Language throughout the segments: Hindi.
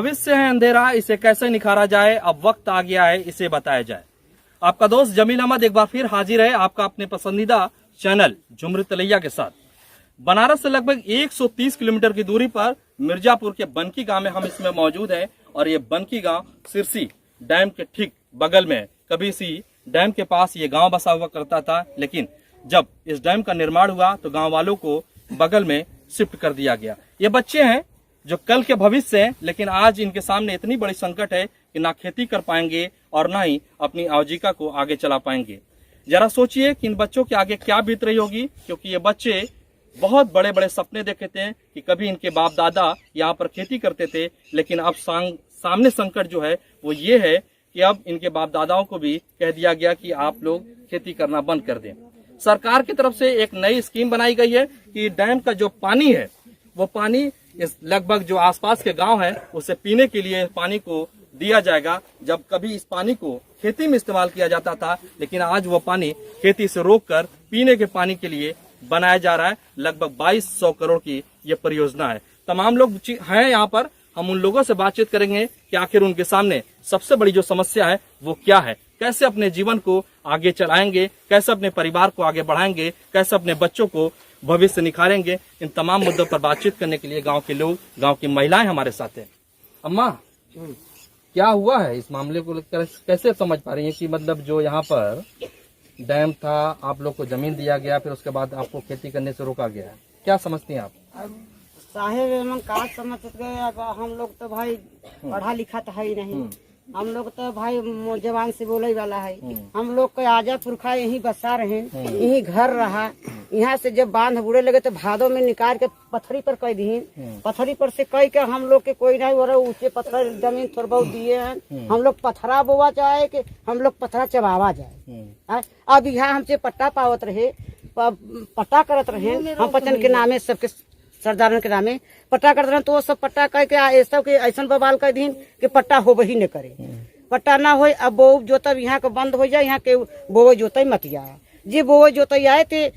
भविष्य है अंधेरा, इसे कैसे निखारा जाए, अब वक्त आ गया है इसे बताया जाए। आपका दोस्त जमील अहमद एक बार फिर हाजिर है आपका अपने पसंदीदा चैनल झुमरी तलैया के साथ। बनारस से लगभग 130 किलोमीटर की दूरी पर मिर्जापुर के बनकी गांव में हम इसमें मौजूद हैं और ये बनकी गांव सिरसी डैम के ठीक बगल में। कभी इसी डैम के पास ये गांव बसा हुआ करता था, लेकिन जब इस डैम का निर्माण हुआ तो गांव वालों को बगल में शिफ्ट कर दिया गया। ये बच्चे हैं जो कल के भविष्य हैं, लेकिन आज इनके सामने इतनी बड़ी संकट है कि ना खेती कर पाएंगे और ना ही अपनी आजीविका को आगे चला पाएंगे। जरा सोचिए कि इन बच्चों के आगे क्या बीत रही होगी, क्योंकि ये बच्चे बहुत बड़े बड़े सपने देखे थे कि कभी इनके बाप दादा यहाँ पर खेती करते थे, लेकिन अब सामने संकट जो है वो ये है कि अब इनके बाप दादाओं को भी कह दिया गया कि आप लोग खेती करना बंद कर दें। सरकार की तरफ से एक नई स्कीम बनाई गई है कि डैम का जो पानी है वो पानी इस लगभग जो आसपास के गांव है उसे पीने के लिए पानी को दिया जाएगा। जब कभी इस पानी को खेती में इस्तेमाल किया जाता था, लेकिन आज वो पानी खेती से रोककर पीने के पानी के लिए बनाया जा रहा है। लगभग 2200 करोड़ की ये परियोजना है। तमाम लोग हैं यहाँ पर, हम उन लोगों से बातचीत करेंगे कि आखिर उनके सामने सबसे बड़ी जो समस्या है वो क्या है, कैसे अपने जीवन को आगे चलाएंगे, कैसे अपने परिवार को आगे बढ़ाएंगे, कैसे अपने बच्चों को भविष्य निखारेंगे। इन तमाम मुद्दों पर बातचीत करने के लिए गांव के लोग, गांव की महिलाएं हमारे साथ हैं। अम्मा, क्या हुआ है इस मामले को कैसे समझ पा रही हैं कि मतलब जो यहाँ पर डैम था, आप लोग को जमीन दिया गया, फिर उसके बाद आपको खेती करने से रोका गया, क्या समझती हैं आप? साहेब हम का समझ गए। अब हम लोग तो भाई पढ़ा लिखा तो है ही नहीं, हम लोग तो भाई जवान से बोले वाला है। हम लोग के आजा पुरखा यहीं बसा रहे, यहीं घर रहा। यहाँ से जब बांध बुड़े लगे तो भादों में निकाल के पथरी पर कह दी, पथरी पर से कह के हम लोग के कोई नहीं हो रहा, ऊंचे पत्थर जमीन थोड़ा बहुत दिए हैं। हम लोग पथरा बोवा चाहे कि हम लोग पथरा चबावा जाए। अब यहाँ हमसे पट्टा पावत रहे, पट्टा करत रहे, हम पचन के नामे सबके सरदारन के नामे पट्टा करते रहे, तो वो सब पट्टा कह के ऐसा के ऐसा बवाल कर दीन कि पट्टा हो ही न करे। पट्टा ना हो, अब बो जोतब यहाँ के बंद हो जाए, यहाँ के बोवे जोतई मत जाए, जे बोवे जोतई आए थे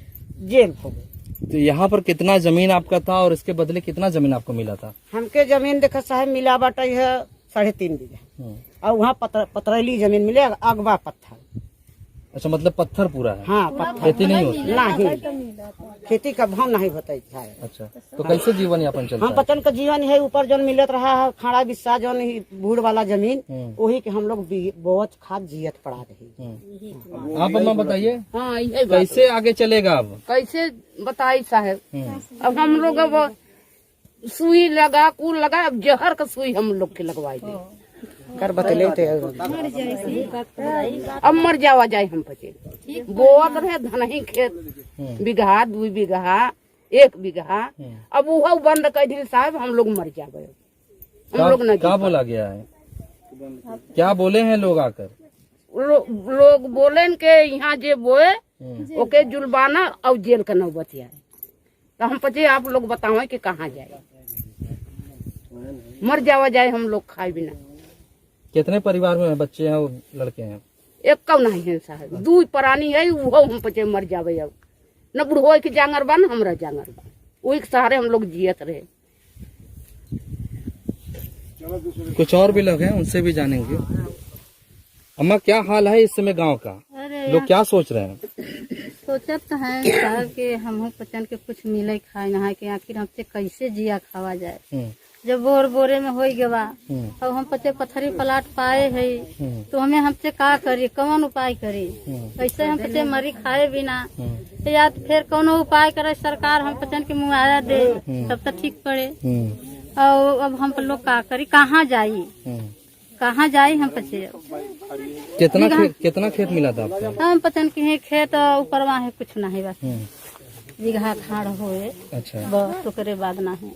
जेल हो गए। तो यहाँ पर कितना जमीन आपका था और इसके बदले कितना जमीन आपको मिला था? हमके जमीन देखा साहब मिला बाटा है 3.5 बीघा और वहाँ पथरीली जमीन मिले, अगवा पत्थर। अच्छा, मतलब पत्थर पूरा है? हाँ, पत्थर। खेती नहीं होती? नहीं, खेती का भाव नहीं होता है। अच्छा, तो कैसे जीवन यापन चलता है? हम पतन का जीवन है, ऊपर जो मिलत रहा है खाड़ा बिस्सा जो बूढ़ वाला जमीन, वही के हम लोग बहुत खाद जियत पड़ा रही। आप अम्मा बताइए, हाँ, कैसे आगे चलेगा? अब कैसे बताई साहब? अब हम लोग अब सुई लगा कुल लगा, अब जहर का सुई हम लोग के लगवाई कर बतले थे। अब मर जावा जाए हम पचे बोअत रहे धनही खेत, बीघा 2 बीघा 1 बीघा, अब वो बंद कर दी साहब, हम लोग मर जावे। हम लोग न क्या बोला गया है, क्या बोले हैं लोग आकर? लोग बोले के यहाँ जे बोए ओके जुलबाना और जेल का नौबत आए। तो हम पचे आप लोग बताओ कि कहाँ जाए, मर जावा जाए हम लोग खाए बिना। कितने परिवार में बच्चे हैं और लड़के हैं? एक कब नहीं है साहब, 2 प्राणी है, वो हम पचे मर जावे। अब न बुढ़ो के जांगर बन, हमरा जांगर बन, वही के सहारे हम लोग जियत रहे। कुछ और भी लोग हैं, उनसे भी जानेंगे। अम्मा, क्या हाल है इस समय गांव का? लोग क्या सोच रहे हैं? सोचत तो है साहब के हम पचन के कुछ मिले खाए नहा के, आखिर हमसे कैसे जिया खावा जाए। जब बोर बोरे में हो गवा, अब हम पचे पथरी पलाट पाए है, तो हमें हमसे का करी, कौन उपाय करी? कैसे हम पचे मरी खाए बिना, या फिर कौन उपाय करे सरकार हम पचन के मुआवजा दे, तब तो ठीक पड़े। और अब हम लोग का करी, कहाँ जाई, कहाँ जाई? हम पचे कितना खेत मिला था आपको? हम पचन के खेत ऊपर वहाँ है, कुछ नहीं, बस बीघा खाड़ होए। अच्छा, बस ओकरे बाद ना है,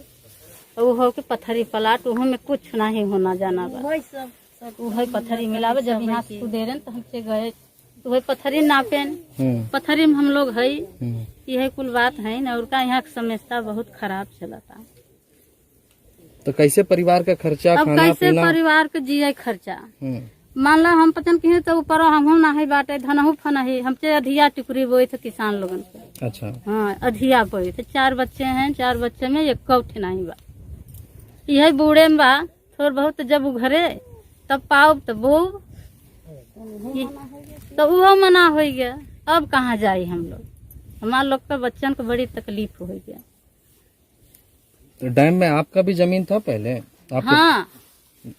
वो हो के पथरी पलाट, वो में कुछ नहीं होना जाना बा। वही पथरी मिलावे, जब यहाँ से कुदेरन तो हमसे गए तो वही पथरी नापेन, पथरी में हम लोग है। यही कुल बात है ना, और का यहाँ समस्या बहुत खराब चलता। तो कैसे परिवार का खर्चा, अब खाना कैसे पीना? परिवार के जिये खर्चा? मान ला हम पचन के तो ऊपर हम नहीं बाटे, धनहू फनही हमसे अधिया टुकड़ी बोए थे किसान लोगन के। अच्छा, हाँ, अधिया बोए थे। 4 बच्चे हैं, 4 बच्चे में एक कौठ नहीं बा। यही बूढ़े में बा, थोड़ा बहुत जब उघरे तब पाओ तो बो तो वो मना हो गया। अब कहाँ जाए हम लोग, हमारे लोग का बच्चन को बड़ी तकलीफ हो गया। डैम में आपका भी जमीन था पहले? आपके...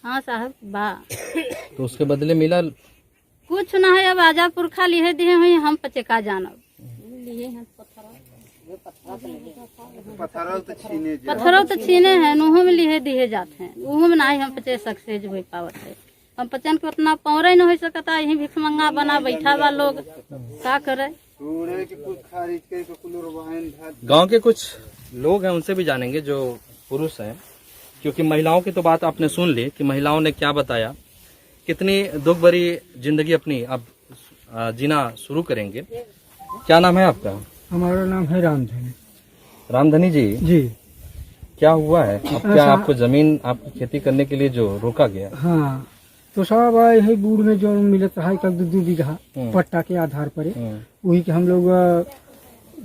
हाँ साहब बा। तो उसके बदले मिला कुछ ना है, अब आजा पुरखा लिए दिए हुई हम पचे का जानब पत्थरों तो छीने हैं, नूहों में लिए दिए जाते हैं, उहों में नहीं हम पचे सक्सेस हो पावत है। हम पचन के उतना पौरे न हो सकता, यही भिख मंगा बना बैठा बा लोग का करे। गांव के कुछ लोग हैं उनसे भी जानेंगे जो पुरुष हैं, क्योंकि महिलाओं की तो बात आपने सुन ली कि महिलाओं ने क्या बताया, कितनी दुख भरी जिंदगी अपनी अब जीना शुरू करेंगे। क्या नाम है आपका? हमारा नाम है रामधनी। रामधनी जी, क्या हुआ है अब? क्या आपको जमीन आपकी खेती करने के लिए जो रोका गया? हाँ, तो साहब यही बूढ़ में जो मिलत रहा एक 2 बीघा पट्टा के आधार पर वही के हम लोग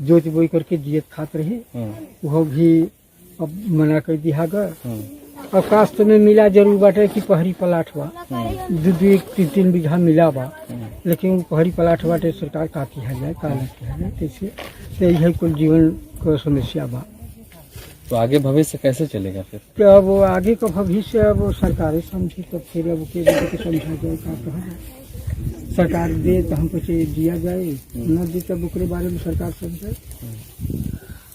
जोत बोई करके जियत खात रहे। वो भी अब मना कर दिया गया। अब कास्त में मिला जरूर बाटे कि पहरी पलाट बा 2-3 बीघा मिला बा, लेकिन पहरी पलाट बाटे सरकार काटी है जाए कैसे तो यही कुल जीवन को समस्या बा। तो आगे भविष्य कैसे चलेगा फिर? क्या वो आगे का भविष्य अब सरकारें समझे तो फिर अब के समझा जाए का कहा जाए। सरकार दे तो हमको दिया जाए, न दे तब उसके बारे में सरकार समझे।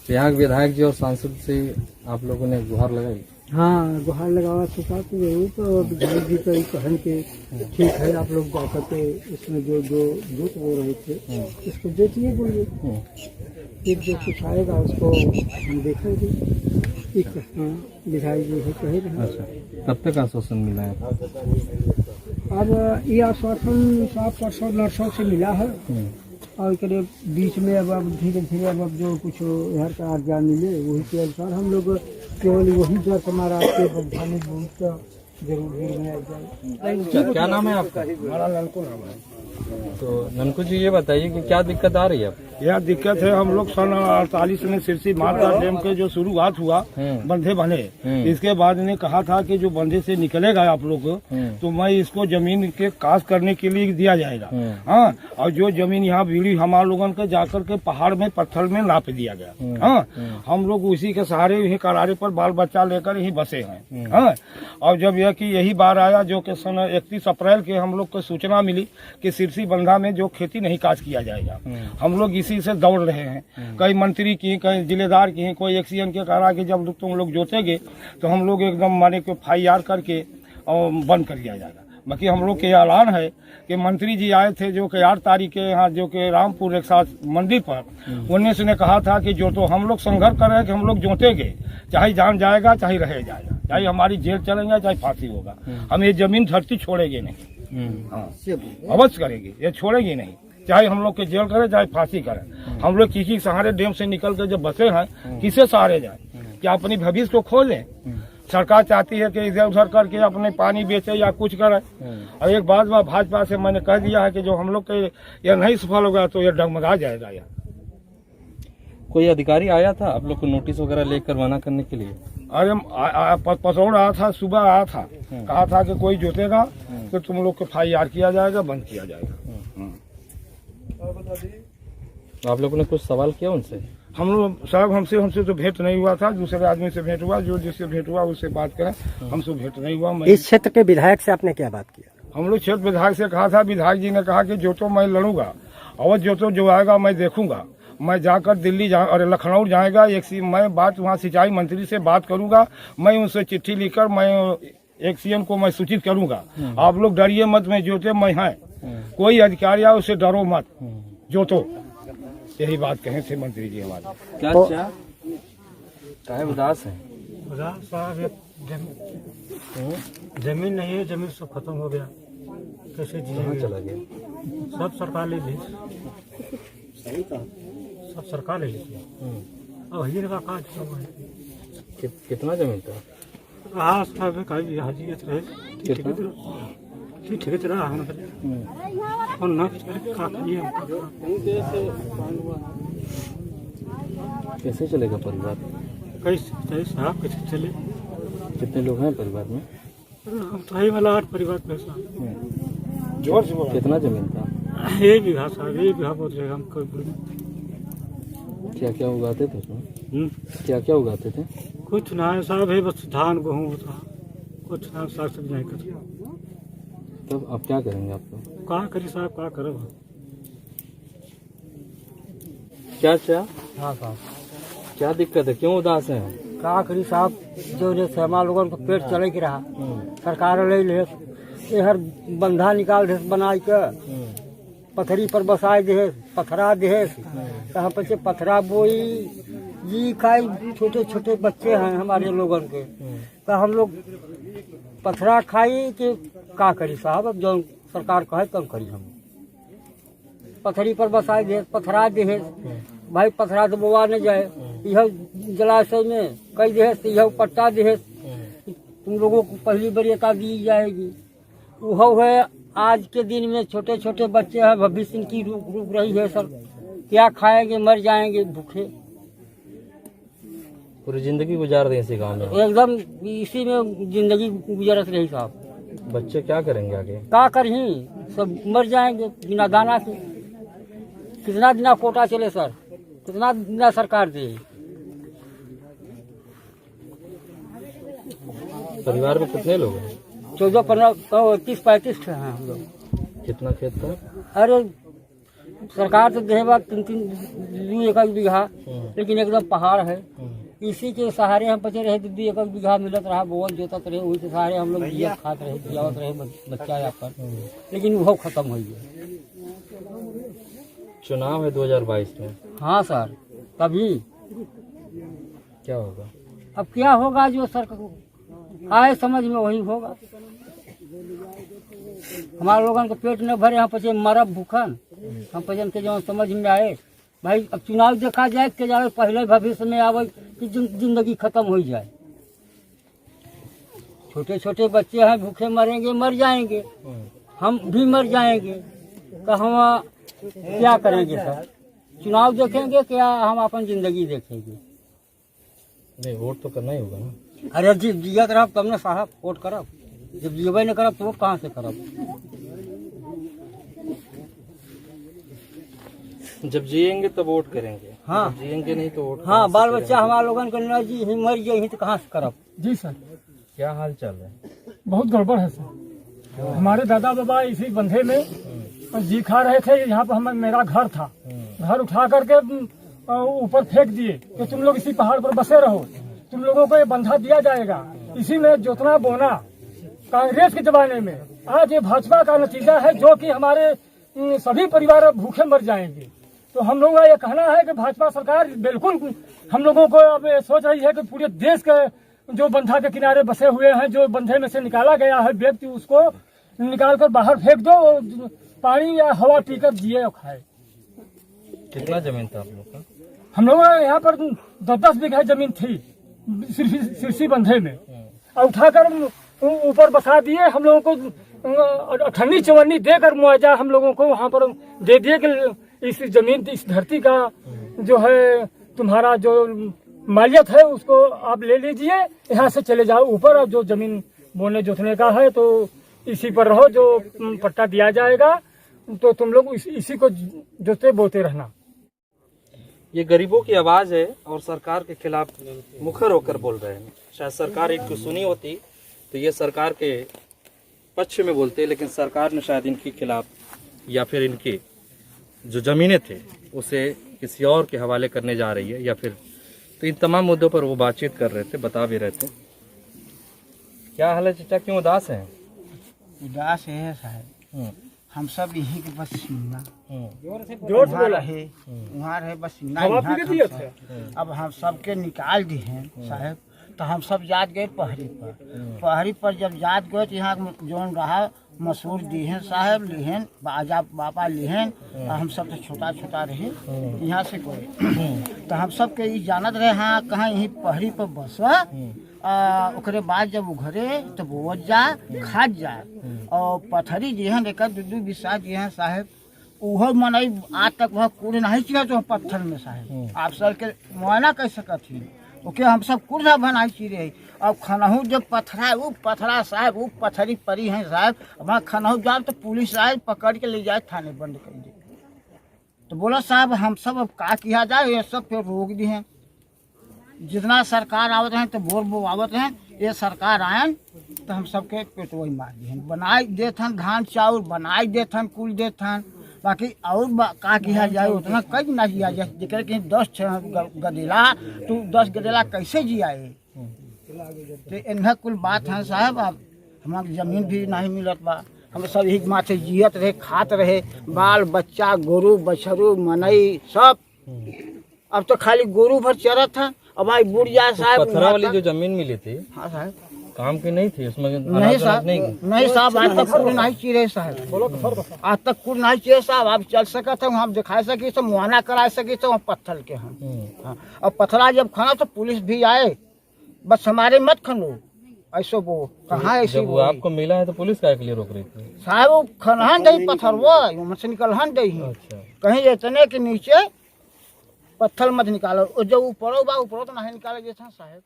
यहाँ विधायक जी और सांसद से आप लोगों ने गुहार लगाई? हाँ, गुहार लगावा चुका तो यही तो विधायक जी तो कहन के ठीक है आप लोग जा करके इसमें जो जोत बो रहे थे इसको जोतिए बोलिए, फिर जो कुछ आएगा उसको हम देखेंगे। विधायक जी है कहे रहे। अच्छा, कब तक आश्वासन मिला है? अब ये आश्वासन 7 नर्सों से मिला है और करीब बीच में अब धीरे धीरे अब जो कुछ यहाँ का आज्ञा मिले वही के अनुसार हम लोग केवल वही जो हमारा आपके बधाने बहुत जरूर बनाया जाए। क्या नाम है आपका? हमारा नलको नाम है। तो ननकू जी ये बताइए कि क्या दिक्कत आ रही है अब? यह दिक्कत है, हम लोग सन 48 में सिरसी माता डैम के जो शुरुआत हुआ बंधे बने, इसके बाद ने कहा था कि जो बंधे से निकलेगा आप लोग तो मैं इसको जमीन के काश करने के लिए दिया जाएगा। हाँ, और जो जमीन यहाँ बीड़ी हमारे लोगों के जाकर के पहाड़ में पत्थर में नाप दिया गया। हाँ, हम लोग उसी के सहारे यही करारे पर बाल बच्चा लेकर यही बसे हैं। हाँ, और जब यह कि यही बार आया जो कि सन 31 अप्रैल के हम लोग को सूचना मिली कि सिरसी बंधा में जो खेती नहीं काज किया जाएगा, हम लोग इसी से दौड़ रहे हैं। कई मंत्री की, कई जिलेदार की, कोई एक्सीडेंट के करा के जब तुम लोग जोतेगे तो हम लोग एकदम माने को FIR करके और बंद कर दिया जाएगा। बाकी हम लोग के ऐलान है कि मंत्री जी आए थे जो कि 8 तारीख के यहाँ जो कि रामपुर एक साथ मंदिर पर, उन्होंने से ने कहा था कि जो तो हम लोग संघर्ष कर रहे हैं कि हम लोग जोतेंगे, चाहे जान जाएगा चाहे रह जाएगा, चाहे हमारी जेल चलेंगे चाहे फांसी होगा, हम ये जमीन धरती छोड़ेंगे नहीं। हाँ, अवश्य करेंगे, ये छोड़ेंगे नहीं, चाहे हम लोग के जेल करें चाहे फांसी करें। हम लोग किसी सहारे डैम से निकल कर जब बसे हैं किसे सहारे जाए? क्या अपनी भविष्य को खोलें? सरकार चाहती है कि इधर उधर करके अपने पानी बेचे या कुछ करे। और एक बात भाजपा से मैंने कह दिया है कि जो हम लोग के यह नहीं सफल होगा तो यह डगमगा जाएगा। यह कोई अधिकारी आया था आप लोग को नोटिस वगैरह लेकर मना करने के लिए? अरे पसौड़ आया था, सुबह आया था, कहा था कि कोई जोतेगा तो तुम लोग को FIR किया जाएगा, बंद किया जाएगा। आप लोगों ने कुछ सवाल किया उनसे? हम लोग साहब हमसे तो भेंट नहीं हुआ था, दूसरे आदमी से भेंट हुआ, जो जिससे भेंट हुआ उससे बात करें, हमसे भेंट नहीं हुआ। इस क्षेत्र के विधायक से आपने क्या बात किया? हम लोग क्षेत्र विधायक से कहा था, विधायक जी ने कहा कि जो तो मैं लड़ूंगा और जो आएगा मैं देखूंगा, मैं जाकर दिल्ली और लखनऊ जाएगा, मैं बात वहाँ सिंचाई मंत्री से बात करूंगा, मैं उनसे चिट्ठी लिखकर मैं एक CM को मैं सूचित करूंगा, आप लोग डरिए मत, मैं जोते मैं है, कोई अधिकारी आए उससे डरो मत, जोतो। यही बात कहे थे मंत्री जी हमारे। क्या चाहे उदास है? साहब जमीन नहीं है, जमीन सब खत्म हो गया, कैसे जिएंगे? चला गया? सब सरकार ले ली, सब सरकार ले ली। अब ही का काज कितना जमीन था? हाँ साहब हाजियत रहे ठीक रहा और ना कैसे चलेगा परिवार? कैसे साहब कैसे चले? कितने लोग हैं परिवार में? हम तो ही वाला 8 परिवार पैसा जोर से बोलो। कितना जमीन था? 1 बीघा साहब, 1 बीघा बहुत रहेगा हमको। क्या क्या उगाते थे उसमें? क्या क्या उगाते थे? कुछ ना है साहब, है बस धान गेहूँ था, कुछ ना साग सब्जी नहीं करते। तब अब क्या करेंगे आप लोग? क्या करी साहब, क्या करो। क्या चाह हाँ साहब, क्या दिक्कत है, क्यों उदास है? का करी साहब, जो जैसे हमारे लोगन को पेट चले के रहा, सरकार ले ले ये हर बंधा निकाल दे बना के पथरी पर बसाए दे, पथरा दे, कहाँ पे पथरा बोई जी खाई। छोटे छोटे बच्चे हैं हमारे लोगन के, तो हम लोग पथरा खाई कि का करी साहब, अब जो सरकार कहे कम करी। हम पथरी पर बसाए दे, पथरा दे भाई, पथरा तो बोआ न जाए, यह जलाशय में कई दे, यह पट्टा दे, तुम लोगों को पहली वरीयता दी जाएगी। वह है आज के दिन में छोटे छोटे बच्चे हैं, भविष्य इनकी रुक रही है सर, क्या खाएंगे, मर जाएंगे भूखे। पूरी जिंदगी गुजार दें इसी गांव में? एकदम इसी में जिंदगी गुजरत रही साहब। बच्चे क्या करेंगे आगे? क्या करही, सब मर जाएंगे बिना दाना के। कितना दिना कोटा चले सर, कितना दिना सरकार दे। परिवार में कितने लोग हैं? 14, 15, 30, 35 हैं हम लोग। कितना खेत था? अरे सरकार तो देगा 3-3 बीघा, लेकिन एकदम पहाड़ है। इसी के सहारे हम बचे रहे, 2 बीघा मिलत रहा, बोअल जोतत रहे, वही के सहारे हम लोग जियत खात रहे, जियावत रहे बच्चा या पर। लेकिन वो खत्म हो गया। चुनाव है 2022 में। हाँ सर, तभी क्या होगा? अब क्या होगा, जो सरकार आए समझ में वही होगा। हमारे लोगों को पेट न भरे, हम पचे मरब भूखन, हम पचन के जो समझ में आए भाई। अब चुनाव देखा जाए के जाए, पहले भविष्य में आवे कि जिंदगी खत्म हो जाए। छोटे छोटे बच्चे हैं, भूखे मरेंगे, मर जाएंगे, हम भी मर जाएंगे, तो हम क्या करेंगे सर? चुनाव देखेंगे क्या हम अपन जिंदगी देखेंगे? नहीं, वोट तो करना ही होगा ना। अरे जी जियत रह तब न साहब वोट करब, जब जीवे न करब तो वोट कहाँ से करब? जब जिएंगे तब वोट करेंगे। हाँ। जब जिएंगे नहीं तो वोट हाँ, बाल बच्चा हमारे लोगन के न जी मर जाए तो कहाँ से करब? जी सर, क्या हाल चाल है? बहुत गड़बड़ है सर। हमारे दादा बाबा इसी बंधे में जी खा रहे थे। यहाँ पर मेरा घर था, घर उठा करके ऊपर फेंक दिए कि तुम लोग इसी पहाड़ पर बसे रहो, तुम लोगों को ये बंधा दिया जाएगा। इसी में जोतना बोना कांग्रेस के जमाने में, आज ये भाजपा का नतीजा है, जो कि हमारे सभी परिवार भूखे मर जाएंगे। तो हम लोगों का ये कहना है कि भाजपा सरकार बिल्कुल हम लोगों को अब सोच रही है कि पूरे देश के जो बंधा के किनारे बसे हुए हैं, जो बंधे में से निकाला गया है व्यक्ति, उसको निकाल कर बाहर फेंक दो, पानी या हवा पीकर जिए और खाए। कितना जमीन था आप लोग का? हम लोगों का यहाँ पर 10 बीघा जमीन थी सिरसी बंधे में, और उठाकर ऊपर बसा दिए। हम लोगों को अठन्नी चवन्नी देकर मुआवजा हम लोगों को वहाँ पर दे दिए कि इस जमीन, इस धरती का जो है तुम्हारा जो मालियत है उसको आप ले लीजिए, यहाँ से चले जाओ ऊपर, और जो जमीन बोने जोतने का है तो इसी पर रहो, जो पट्टा दिया जाएगा तो तुम लोग इसी को जोते बोते रहना। ये गरीबों की आवाज है और सरकार के खिलाफ मुखर होकर बोल रहे हैं। शायद सरकार एक को सुनी होती तो ये सरकार के पक्ष में बोलते, लेकिन सरकार ने शायद इनके खिलाफ या फिर इनकी जो जमीनें थे उसे किसी और के हवाले करने जा रही है, या फिर तो इन तमाम मुद्दों पर वो बातचीत कर रहे थे, बता भी रहे थे। क्या हाल है चाचा, क्यों उदास हैं? उदास है साहब, हम सब यही के बस सीना जोर रहे, वहाँ रहे बस सीना। अब हम सबके निकाल दिए हैं साहब, तो हम सब जात गए पहरी पर। पहरी पर जब जात गए तो यहाँ जोन रहा मसूर दिहन साहब, लिहन बाजा बापा लिहन, हम सब तो छोटा छोटा रहे यहाँ से कोई। तो हम सब के ये जानत रहे हाँ कहाँ यही पहरी पर बस, ओकरे बाद जब उघरे तो बोवत जा खाद जा, और पथरी दिहन एक 2-2 बिस्सा दिहन साहब, उहो मनई आज तक वह कूड़े नहीं चिया तो पत्थर में साहब। आप सर के मुआयना कर सकत ही, ओके हम सब कुर्जा बनाई ची रही। अब खनहू जब पथरा वो पथरा साहब वो पथरी परी हैं साहब, हमारा खनहू जाए तो पुलिस आए पकड़ के ले जाए थाने बंद कर दे। तो बोला साहब हम सब अब का किया जाए, ये सब फिर रोक दी हैं। जितना सरकार आवत हैं तो बोर बो आवत हैं, ये सरकार आयन तो हम सबके पेटवई मार दी हैं। बनाई देथन धान चाउर बनाई देथन कुल देथन, बाकी और का किया जाए उतना कहीं ना जिया जाए। जेकर के 10 गदेला तो 10 गदेला कैसे जियाए। तो इन्हें कुल बात है साहब। अब हमारी जमीन भी नहीं मिलत बा, हम सब एक माथे जियत रहे खात रहे, बाल बच्चा गोरू बछरू मनई सब। अब तो खाली गोरू भर चरत है। अब आई बुढ़िया साहब पथरा वाली जो जमीन मिली थी, हाँ साहब काम की नहीं थी, उसमें नहीं साहब नहीं साहब, आज तक कुल नहीं चिरे साहब, आज तक कुल नहीं चिरे साहब। आप चल सकते हैं, हम दिखा सके तो मुआना करा सके तो हम पत्थर के हम। हाँ, अब पथरा जब खाना तो पुलिस भी आए, बस हमारे मत खनो ऐसो वो कहाँ ऐसी जब वो आपको मिला है तो पुलिस काय के लिए रोक रही थी साहब। वो खनहन दही पत्थर वो से निकलहन दही, अच्छा कहीं इतने के नीचे पत्थर मत निकालो, जब ऊपर बा ऊपर तो नहीं निकाले जैसा साहब।